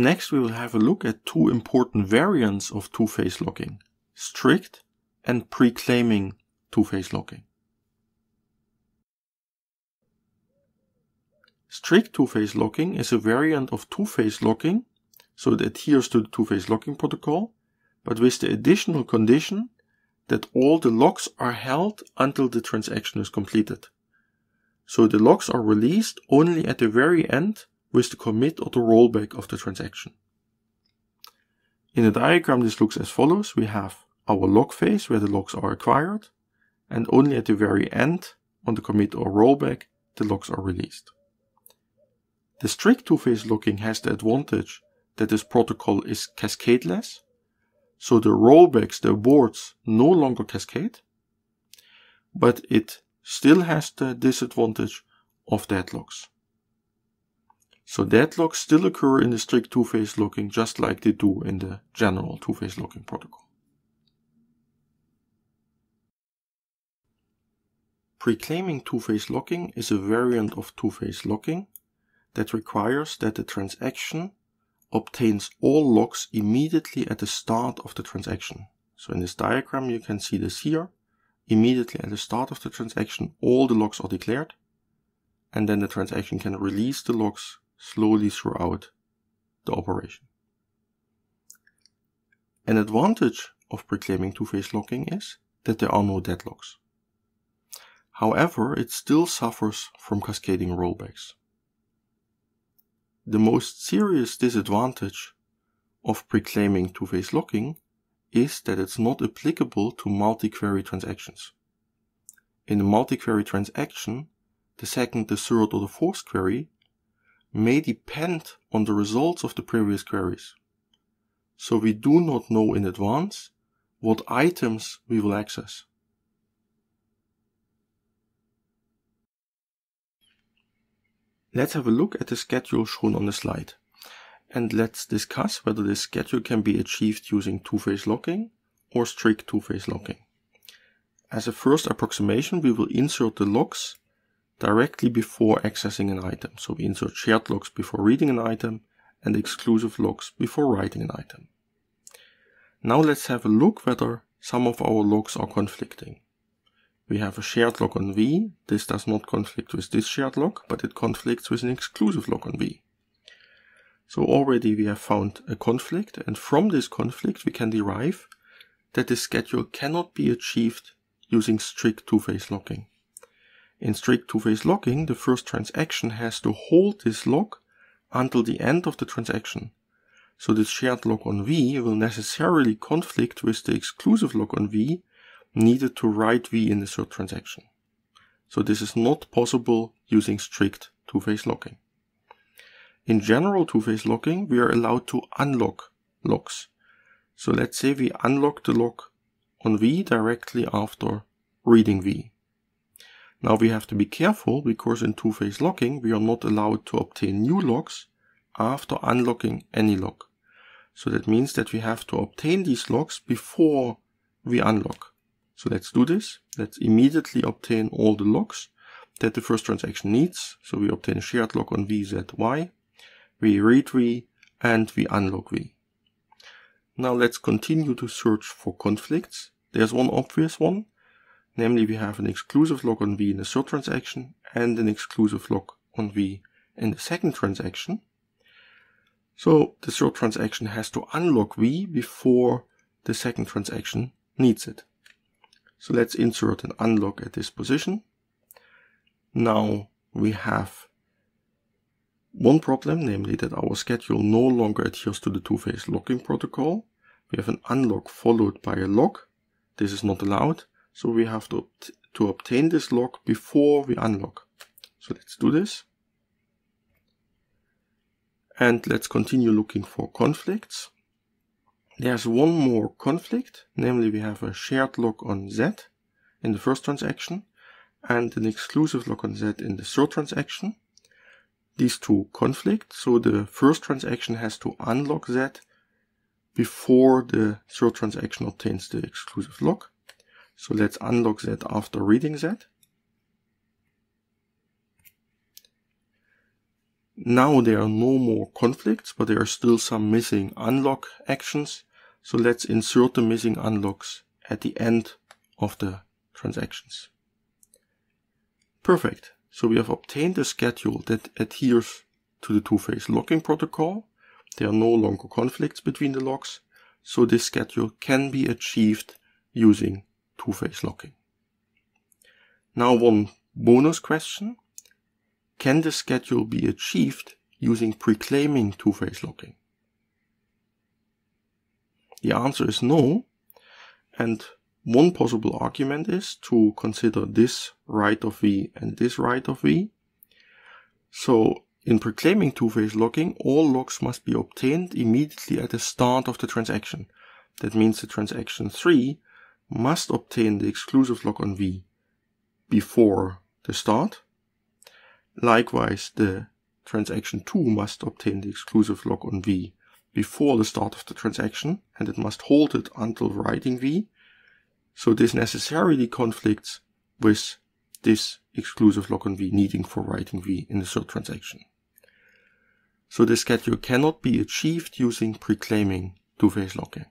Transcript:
Next, we will have a look at two important variants of two-phase locking: strict and pre-claiming two-phase locking. Strict two-phase locking is a variant of two-phase locking, so it adheres to the two-phase locking protocol, but with the additional condition that all the locks are held until the transaction is completed. So the locks are released only at the very end with the commit or the rollback of the transaction. In the diagram this looks as follows. We have our lock phase where the locks are acquired, and only at the very end, on the commit or rollback, the locks are released. The strict two-phase locking has the advantage that this protocol is cascadeless, so the rollbacks, the aborts, no longer cascade, but it still has the disadvantage of deadlocks. So deadlocks still occur in the strict two-phase locking just like they do in the general two-phase locking protocol. Pre-claiming two-phase locking is a variant of two-phase locking that requires that the transaction obtains all locks immediately at the start of the transaction. So in this diagram you can see this here. Immediately at the start of the transaction all the locks are declared, and then the transaction can release the locks slowly throughout the operation. An advantage of pre-claiming two-phase locking is that there are no deadlocks. However, it still suffers from cascading rollbacks. The most serious disadvantage of pre-claiming two-phase locking is that it's not applicable to multi-query transactions. In a multi-query transaction, the second, the third, or the fourth query may depend on the results of the previous queries. So we do not know in advance what items we will access. Let's have a look at the schedule shown on the slide, and let's discuss whether this schedule can be achieved using two-phase locking or strict two-phase locking. As a first approximation, we will insert the locks directly before accessing an item. So we insert shared locks before reading an item and exclusive locks before writing an item. Now let's have a look whether some of our locks are conflicting. We have a shared lock on V. This does not conflict with this shared lock, but it conflicts with an exclusive lock on V. So already we have found a conflict, and from this conflict we can derive that the schedule cannot be achieved using strict two-phase locking. In strict two-phase locking, the first transaction has to hold this lock until the end of the transaction. So this shared lock on V will necessarily conflict with the exclusive lock on V needed to write V in the third transaction. So this is not possible using strict two-phase locking. In general two-phase locking, we are allowed to unlock locks. So let's say we unlock the lock on V directly after reading V. Now we have to be careful because in two-phase locking we are not allowed to obtain new locks after unlocking any lock. So that means that we have to obtain these locks before we unlock. So let's do this. Let's immediately obtain all the locks that the first transaction needs. So we obtain a shared lock on VZY, we read V, and we unlock V. Now let's continue to search for conflicts. There's one obvious one, namely we have an exclusive lock on V in the third transaction and an exclusive lock on V in the second transaction. So the third transaction has to unlock V before the second transaction needs it. So let's insert an unlock at this position. Now we have one problem, namely that our schedule no longer adheres to the two-phase locking protocol. We have an unlock followed by a lock. This is not allowed, so we have to obtain this lock before we unlock. So let's do this. And let's continue looking for conflicts. There's one more conflict, namely we have a shared lock on Z in the first transaction and an exclusive lock on Z in the third transaction. These two conflict, so the first transaction has to unlock Z before the third transaction obtains the exclusive lock. So let's unlock Z after reading Z. Now there are no more conflicts, but there are still some missing unlock actions. So let's insert the missing unlocks at the end of the transactions. Perfect. So we have obtained a schedule that adheres to the two-phase locking protocol. There are no longer conflicts between the locks. So this schedule can be achieved using two-phase locking. Now one bonus question. Can the schedule be achieved using preclaiming two-phase locking? The answer is no, and one possible argument is to consider this write of V and this write of V. So in preclaiming two-phase locking, all locks must be obtained immediately at the start of the transaction. That means the transaction 3 must obtain the exclusive lock on V before the start. Likewise, the transaction 2 must obtain the exclusive lock on V before the start of the transaction, and it must hold it until writing V. So this necessarily conflicts with this exclusive lock on V needing for writing V in the third transaction. So the schedule cannot be achieved using preclaiming two-phase locking.